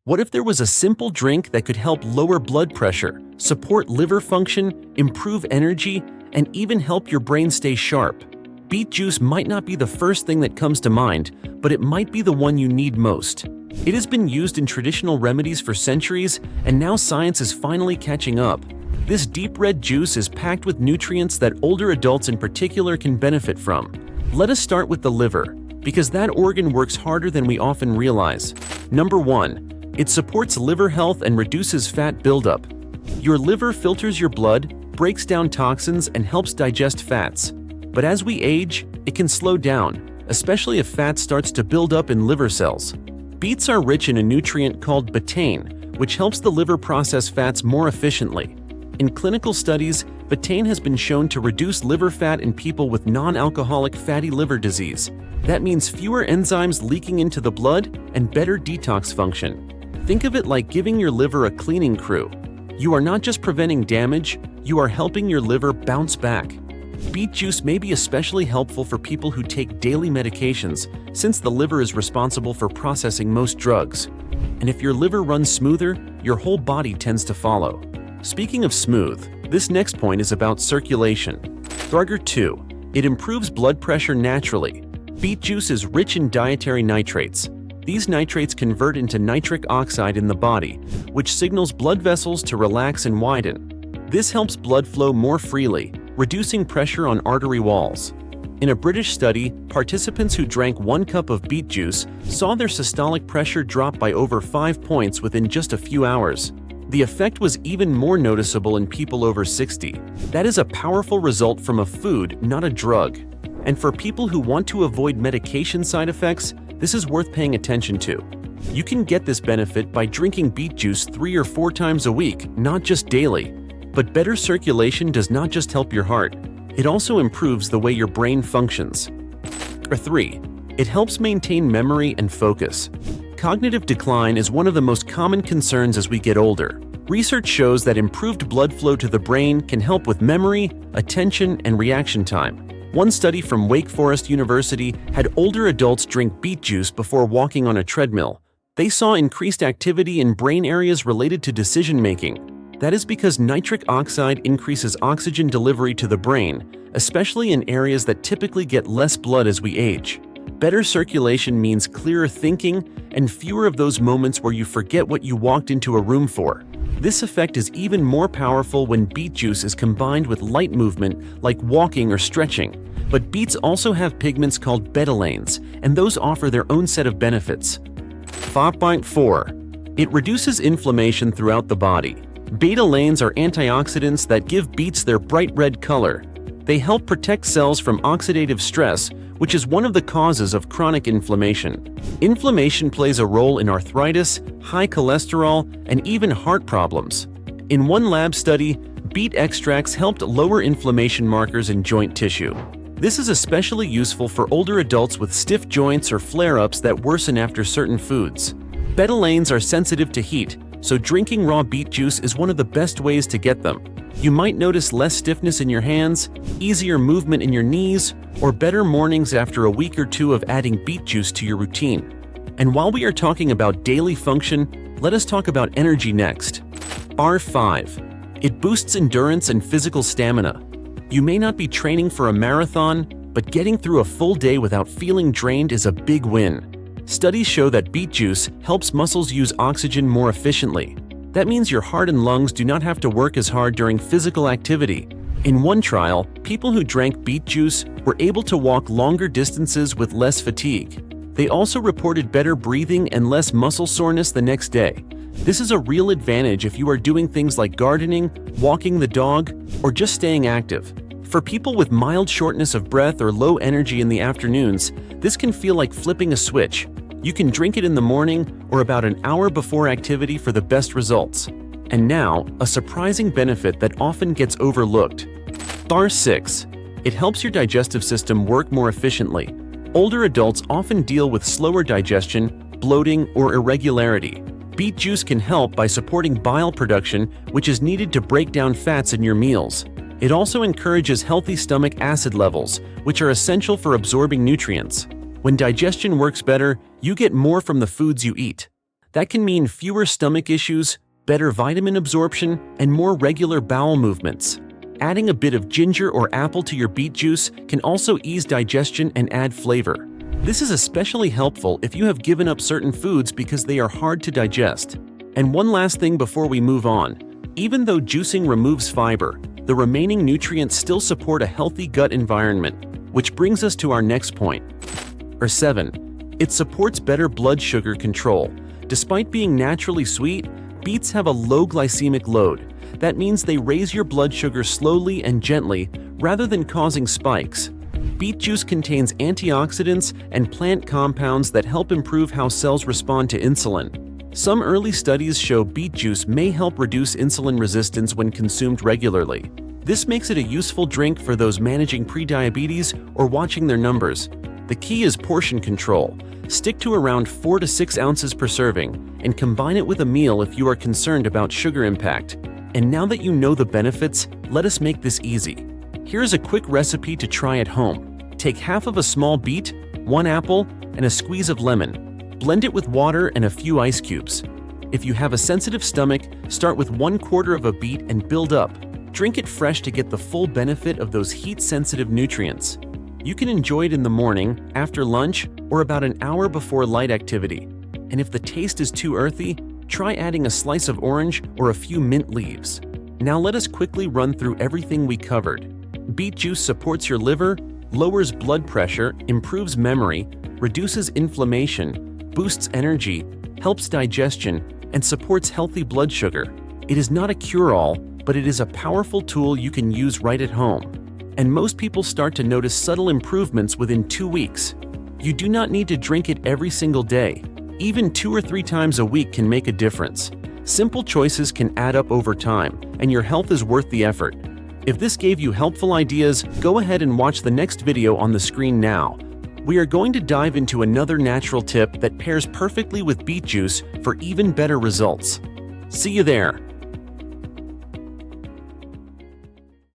What if there was a simple drink that could help lower blood pressure, support liver function, improve energy, and even help your brain stay sharp? Beet juice might not be the first thing that comes to mind, but it might be the one you need most. It has been used in traditional remedies for centuries, and now science is finally catching up. This deep red juice is packed with nutrients that older adults in particular can benefit from. Let us start with the liver, because that organ works harder than we often realize. Number 1. It supports liver health and reduces fat buildup. Your liver filters your blood, breaks down toxins, and helps digest fats. But as we age, it can slow down, especially if fat starts to build up in liver cells. Beets are rich in a nutrient called betaine, which helps the liver process fats more efficiently. In clinical studies, betaine has been shown to reduce liver fat in people with non-alcoholic fatty liver disease. That means fewer enzymes leaking into the blood and better detox function. Think of it like giving your liver a cleaning crew. You are not just preventing damage, you are helping your liver bounce back. Beet juice may be especially helpful for people who take daily medications, since the liver is responsible for processing most drugs. And if your liver runs smoother, your whole body tends to follow. Speaking of smooth, this next point is about circulation. Number 2. It improves blood pressure naturally. Beet juice is rich in dietary nitrates. These nitrates convert into nitric oxide in the body, which signals blood vessels to relax and widen. This helps blood flow more freely, reducing pressure on artery walls. In a British study, participants who drank 1 cup of beet juice saw their systolic pressure drop by over 5 points within just a few hours. The effect was even more noticeable in people over 60. That is a powerful result from a food, not a drug. And for people who want to avoid medication side effects, this is worth paying attention to. You can get this benefit by drinking beet juice 3 or 4 times a week, not just daily. But better circulation does not just help your heart, it also improves the way your brain functions. Number 3. It helps maintain memory and focus. Cognitive decline is one of the most common concerns as we get older. Research shows that improved blood flow to the brain can help with memory, attention, and reaction time. One study from Wake Forest University had older adults drink beet juice before walking on a treadmill. They saw increased activity in brain areas related to decision-making. That is because nitric oxide increases oxygen delivery to the brain, especially in areas that typically get less blood as we age. Better circulation means clearer thinking and fewer of those moments where you forget what you walked into a room for. This effect is even more powerful when beet juice is combined with light movement like walking or stretching. But beets also have pigments called betalains, and those offer their own set of benefits. 5.4. It reduces inflammation throughout the body. Betalains are antioxidants that give beets their bright red color. They help protect cells from oxidative stress, which is one of the causes of chronic inflammation. Inflammation plays a role in arthritis, high cholesterol, and even heart problems. In one lab study, beet extracts helped lower inflammation markers in joint tissue. This is especially useful for older adults with stiff joints or flare-ups that worsen after certain foods. Betalains are sensitive to heat, so drinking raw beet juice is one of the best ways to get them. You might notice less stiffness in your hands, easier movement in your knees, or better mornings after a week or 2 of adding beet juice to your routine. And while we are talking about daily function, let us talk about energy next. Number 5. It boosts endurance and physical stamina. You may not be training for a marathon, but getting through a full day without feeling drained is a big win. Studies show that beet juice helps muscles use oxygen more efficiently. That means your heart and lungs do not have to work as hard during physical activity. In one trial, people who drank beet juice were able to walk longer distances with less fatigue. They also reported better breathing and less muscle soreness the next day. This is a real advantage if you are doing things like gardening, walking the dog, or just staying active. For people with mild shortness of breath or low energy in the afternoons, this can feel like flipping a switch. You can drink it in the morning or about an hour before activity for the best results. And now, a surprising benefit that often gets overlooked. Number 6. It helps your digestive system work more efficiently. Older adults often deal with slower digestion, bloating, or irregularity. Beet juice can help by supporting bile production, which is needed to break down fats in your meals. It also encourages healthy stomach acid levels, which are essential for absorbing nutrients. When digestion works better, you get more from the foods you eat. That can mean fewer stomach issues, better vitamin absorption, and more regular bowel movements. Adding a bit of ginger or apple to your beet juice can also ease digestion and add flavor. This is especially helpful if you have given up certain foods because they are hard to digest. And one last thing before we move on. Even though juicing removes fiber, the remaining nutrients still support a healthy gut environment, which brings us to our next point. 7. It supports better blood sugar control. Despite being naturally sweet, beets have a low glycemic load. That means they raise your blood sugar slowly and gently rather than causing spikes. Beet juice contains antioxidants and plant compounds that help improve how cells respond to insulin. Some early studies show beet juice may help reduce insulin resistance when consumed regularly. This makes it a useful drink for those managing prediabetes or watching their numbers. The key is portion control. Stick to around 4 to 6 ounces per serving and combine it with a meal if you are concerned about sugar impact. And now that you know the benefits, let us make this easy. Here's a quick recipe to try at home. Take half of a small beet, 1 apple, and a squeeze of lemon. Blend it with water and a few ice cubes. If you have a sensitive stomach, start with 1/4 of a beet and build up. Drink it fresh to get the full benefit of those heat-sensitive nutrients. You can enjoy it in the morning, after lunch, or about an hour before light activity. And if the taste is too earthy, try adding a slice of orange or a few mint leaves. Now let us quickly run through everything we covered. Beet juice supports your liver, lowers blood pressure, improves memory, reduces inflammation, boosts energy, helps digestion, and supports healthy blood sugar. It is not a cure-all, but it is a powerful tool you can use right at home. And most people start to notice subtle improvements within 2 weeks. You do not need to drink it every single day. Even 2 or 3 times a week can make a difference. Simple choices can add up over time, and your health is worth the effort. If this gave you helpful ideas, go ahead and watch the next video on the screen now. We are going to dive into another natural tip that pairs perfectly with beet juice for even better results. See you there!